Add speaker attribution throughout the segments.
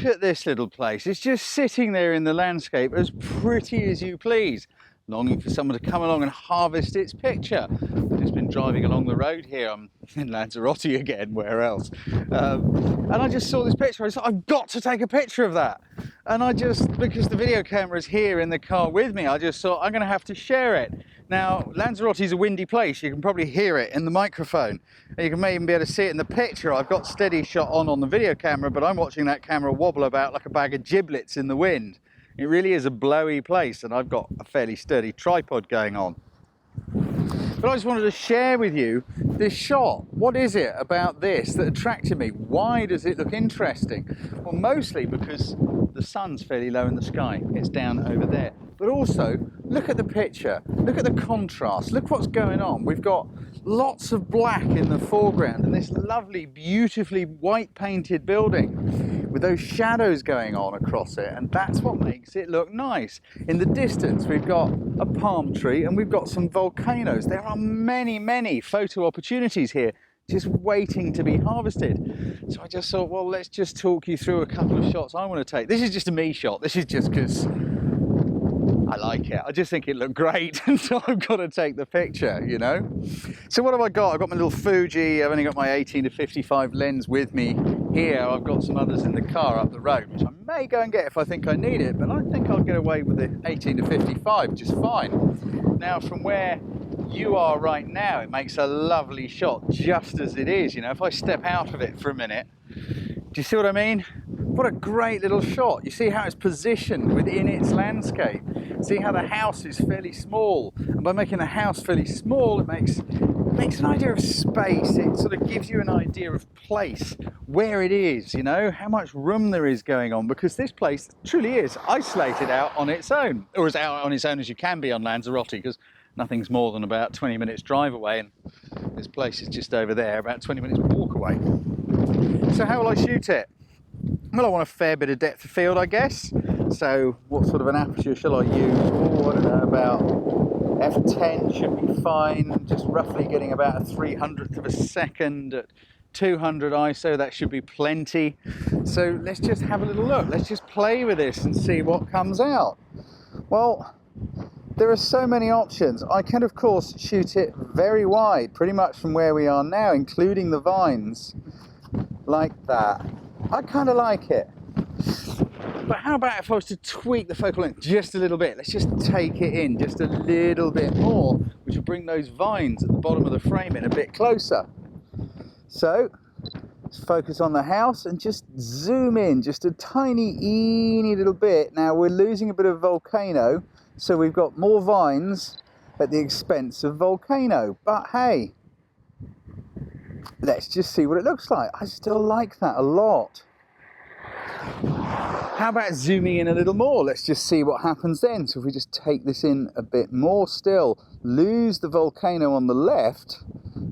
Speaker 1: look at this little place. It's just sitting there in the landscape as pretty as you please, longing for someone to come along and harvest its picture. I've just been driving along the road here. I'm in Lanzarote again, where else? And I just saw this picture. I thought, I've got to take a picture of that. And I just, because the video camera is here in the car with me, I just thought I'm going to have to share it. Now, Lanzarote is a windy place. You can probably hear it in the microphone. And you may even be able to see it in the picture. I've got steady shot on the video camera, but I'm watching that camera wobble about like a bag of giblets in the wind. It really is a blowy place, and I've got a fairly sturdy tripod going on. But I just wanted to share with you this shot. What is it about this that attracted me? Why does it look interesting? Well, mostly because the sun's fairly low in the sky. It's down over there. But also, look at the picture. Look at the contrast. Look what's going on. We've got lots of black in the foreground and this lovely, beautifully white painted building with those shadows going on across it, and that's what makes it look nice. In the distance we've got a palm tree and we've got some volcanoes. There are many, many photo opportunities here just waiting to be harvested. So I just thought, well, let's just talk you through a couple of shots I want to take. This is just a me shot. This is just because I like it. I just think it looked great, and so I've got to take the picture, you know. So what have I got? I've got my little Fuji. I've only got my 18-55 lens with me here. I've got some others in the car up the road, which I may go and get if I think I need it, but I think I'll get away with the 18-55 just fine. Now, from where you are right now, it makes a lovely shot just as it is, you know. If I step out of it for a minute, do you see what I mean? What a great little shot. You see how it's positioned within its landscape. See how the house is fairly small. And by making the house fairly small, it makes an idea of space. It sort of gives you an idea of place, where it is, you know, how much room there is going on, because this place truly is isolated out on its own, or as out on its own as you can be on Lanzarote, because nothing's more than about 20 minutes drive away, and this place is just over there, about 20 minutes walk away. So how will I shoot it? Well, I want a fair bit of depth of field, I guess. So what sort of an aperture shall I use? Oh, I don't know, about f10 should be fine. Just roughly getting about a 300th of a second at 200 ISO, that should be plenty. So let's just have a little look. Let's just play with this and see what comes out. Well, there are so many options. I can, of course, shoot it very wide, pretty much from where we are now, including the vines, like that. I kind of like it. But how about if I was to tweak the focal length just a little bit? Let's just take it in just a little bit more, which will bring those vines at the bottom of the frame in a bit closer. So let's focus on the house and just zoom in just a teeny little bit. Now we're losing a bit of volcano, so we've got more vines at the expense of volcano. But hey, let's just see what it looks like. I still like that a lot. How about zooming in a little more? Let's just see what happens then. So if we just take this in a bit more still, lose the volcano on the left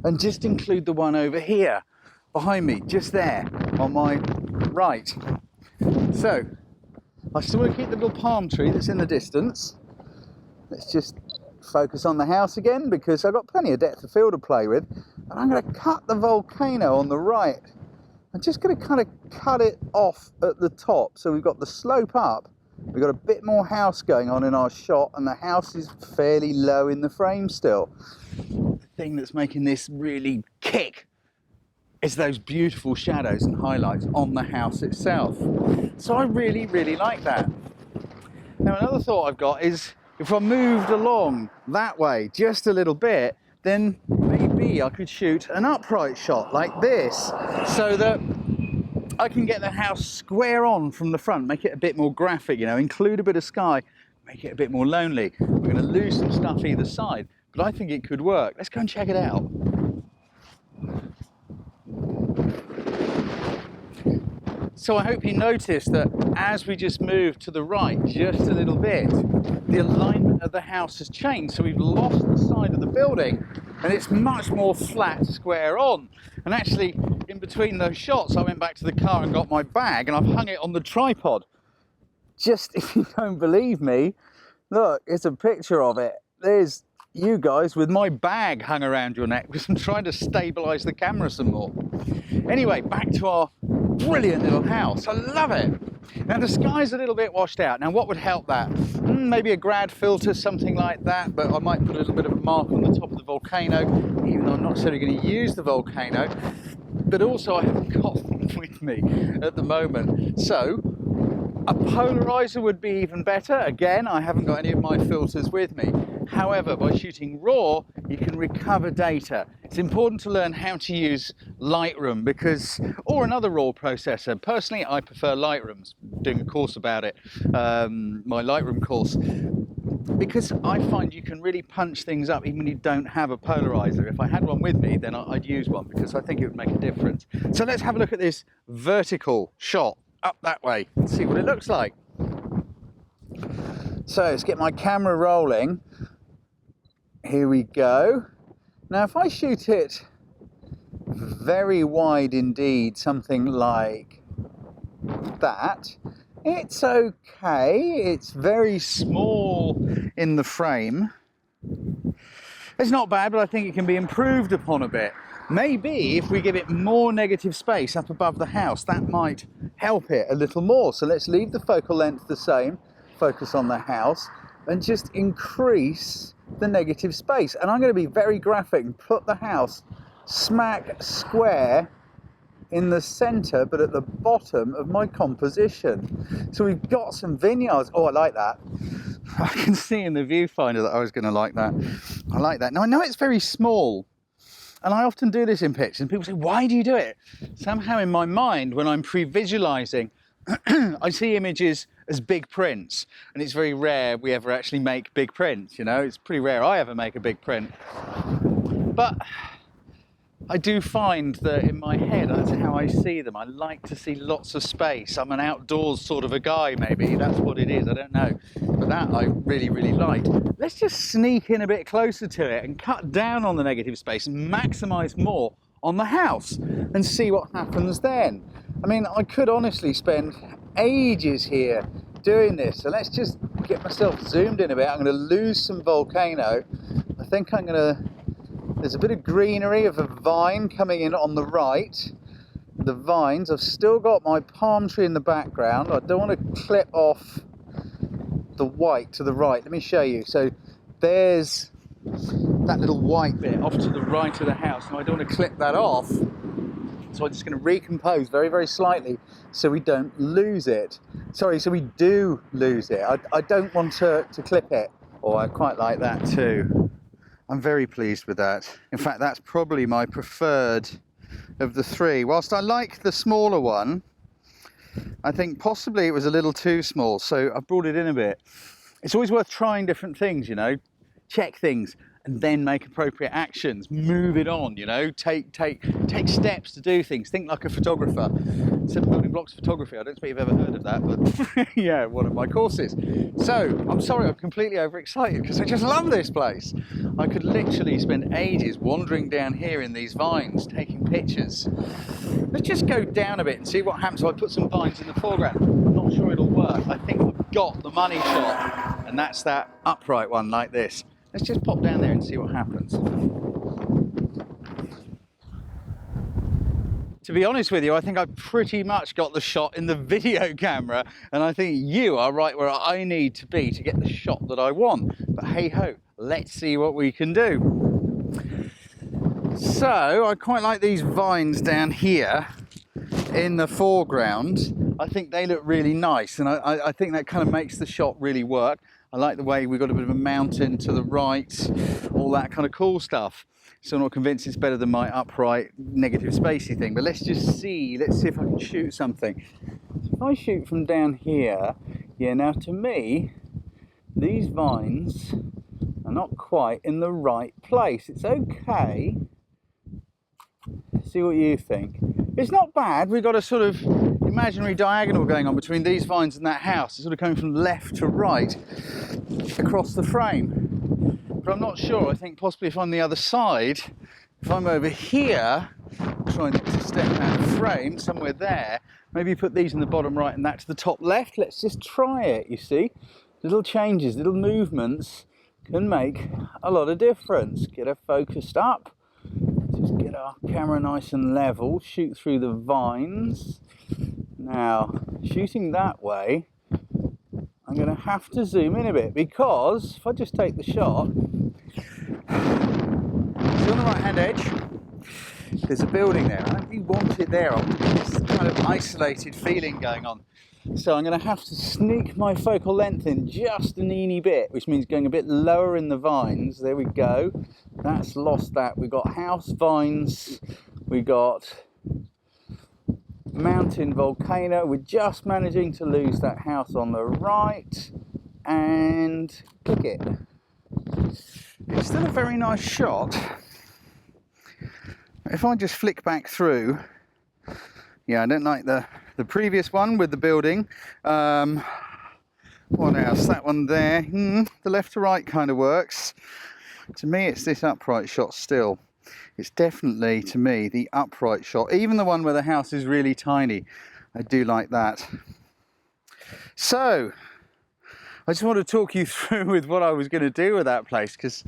Speaker 1: and just include the one over here behind me, just there on my right. So I still want to keep the little palm tree that's in the distance. Let's just focus on the house again, because I've got plenty of depth of field to play with. And I'm going to cut the volcano on the right. I'm just going to kind of cut it off at the top. So we've got the slope up, we've got a bit more house going on in our shot, and the house is fairly low in the frame still. The thing that's making this really kick is those beautiful shadows and highlights on the house itself. So I really, really like that. Now another thought I've got is, if I moved along that way just a little bit, then maybe I could shoot an upright shot like this, so that I can get the house square on from the front, make it a bit more graphic, you know, include a bit of sky, make it a bit more lonely. We're going to lose some stuff either side, but I think it could work. Let's go and check it out. So I hope you noticed that as we just moved to the right just a little bit, the alignment of the house has changed. So we've lost the side of the building and it's much more flat, square on. And actually, in between those shots, I went back to the car and got my bag and I've hung it on the tripod. Just, if you don't believe me, look, it's a picture of it. There's you guys with my bag hung around your neck because I'm trying to stabilize the camera some more. Anyway, back to our brilliant little house. I love it. Now the sky's a little bit washed out. Now what would help that? Maybe a grad filter, something like that, but I might put a little bit of a mark on the top of the volcano, even though I'm not necessarily going to use the volcano. But also I haven't got one with me at the moment. So a polarizer would be even better. Again, I haven't got any of my filters with me. However, by shooting RAW, you can recover data. It's important to learn how to use Lightroom or another RAW processor. Personally, I prefer Lightroom. I'm doing a course about it, my Lightroom course, because I find you can really punch things up even when you don't have a polarizer. If I had one with me, then I'd use one because I think it would make a difference. So let's have a look at this vertical shot up that way and see what it looks like. So let's get my camera rolling. Here we go. Now if I shoot it very wide indeed, something like that, it's okay. It's very small in the frame. It's not bad, but I think it can be improved upon a bit. Maybe if we give it more negative space up above the house, that might help it a little more. So let's leave the focal length the same, focus on the house, and just increase the negative space. And I'm going to be very graphic and put the house smack square in the center, but at the bottom of my composition. So we've got some vineyards. Oh, I like that. I can see in the viewfinder that I was going to like that. I like that. Now I know it's very small, and I often do this in pictures, and people say, why do you do it? Somehow in my mind, when I'm pre-visualizing, I see images as big prints, and it's very rare we ever actually make big prints, you know? It's pretty rare I ever make a big print. But I do find that in my head, that's how I see them. I like to see lots of space. I'm an outdoors sort of a guy, maybe. That's what it is, I don't know. But that I really, really like. Let's just sneak in a bit closer to it and cut down on the negative space and maximize more on the house and see what happens then. I mean, I could honestly spend ages here doing this. So let's just get myself zoomed in a bit. I'm going to lose some volcano. I think I'm going to... There's a bit of greenery of a vine coming in on the right. The vines, I've still got my palm tree in the background. I don't want to clip off the white to the right. Let me show you. So there's that little white bit off to the right of the house, and I don't want to clip that off. So I'm just going to recompose very, very slightly so we don't lose it. Sorry, so we do lose it. I don't want to clip it. Oh, I quite like that too. I'm very pleased with that. In fact, that's probably my preferred of the three. Whilst I like the smaller one, I think possibly it was a little too small, so I brought it in a bit. It's always worth trying different things, you know, check things and then make appropriate actions, move it on, you know, take steps to do things, think like a photographer. 7 building blocks photography, I don't suppose you've ever heard of that, but yeah, one of my courses. So, I'm sorry, I'm completely overexcited because I just love this place. I could literally spend ages wandering down here in these vines, taking pictures. Let's just go down a bit and see what happens if I put some vines in the foreground. I'm not sure it'll work. I think I've got the money shot, and that's that upright one like this. Let's just pop down there and see what happens. To be honest with you, I think I've pretty much got the shot in the video camera, and I think you are right where I need to be to get the shot that I want. But hey ho, let's see what we can do. So I quite like these vines down here in the foreground. I think they look really nice, and I think that kind of makes the shot really work. I like the way we've got a bit of a mountain to the right, all that kind of cool stuff. So I'm not convinced it's better than my upright negative spacey thing, but let's just see, let's see if I can shoot something. So if I shoot from down here, yeah, now to me, these vines are not quite in the right place. It's okay. See what you think. It's not bad. We've got a sort of imaginary diagonal going on between these vines and that house. It's sort of coming from left to right across the frame. But I'm not sure. I think possibly if I'm the other side, if I'm over here, trying to step out of frame, somewhere there, maybe put these in the bottom right and that to the top left. Let's just try it, you see. Little changes, little movements can make a lot of difference. Get her focused up. Just get our camera nice and level, shoot through the vines. Now, shooting that way, I'm going to have to zoom in a bit, because if I just take the shot, see on the right hand edge, there's a building there. I don't really want it there. I want this kind of isolated feeling going on. So I'm going to have to sneak my focal length in just a teeny bit, which means going a bit lower in the vines. There we go. That's lost that. We've got house vines. We got mountain volcano. We're just managing to lose that house on the right. And click it. It's still a very nice shot. If I just flick back through, yeah, I don't like the previous one with the building. What else? That one there. The left to right kind of works. To me, it's this upright shot still. It's definitely, to me, the upright shot. Even the one where the house is really tiny. I do like that. So, I just want to talk you through with what I was going to do with that place, because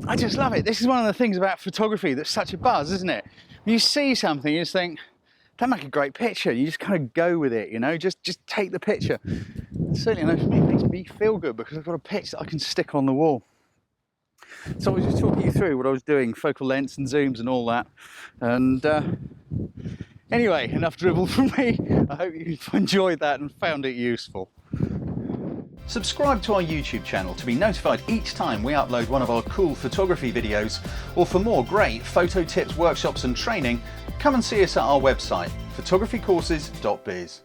Speaker 1: I just love it. This is one of the things about photography that's such a buzz, isn't it? When you see something, you just think, that'd make a great picture. You just kind of go with it, you know, just take the picture. And certainly, I know for me, it makes me feel good because I've got a picture that I can stick on the wall. So I was just talking you through what I was doing, focal lengths and zooms and all that. And anyway, enough dribble from me. I hope you enjoyed that and found it useful. Subscribe to our YouTube channel to be notified each time we upload one of our cool photography videos, or for more great photo tips, workshops and training, come and see us at our website, photographycourses.biz.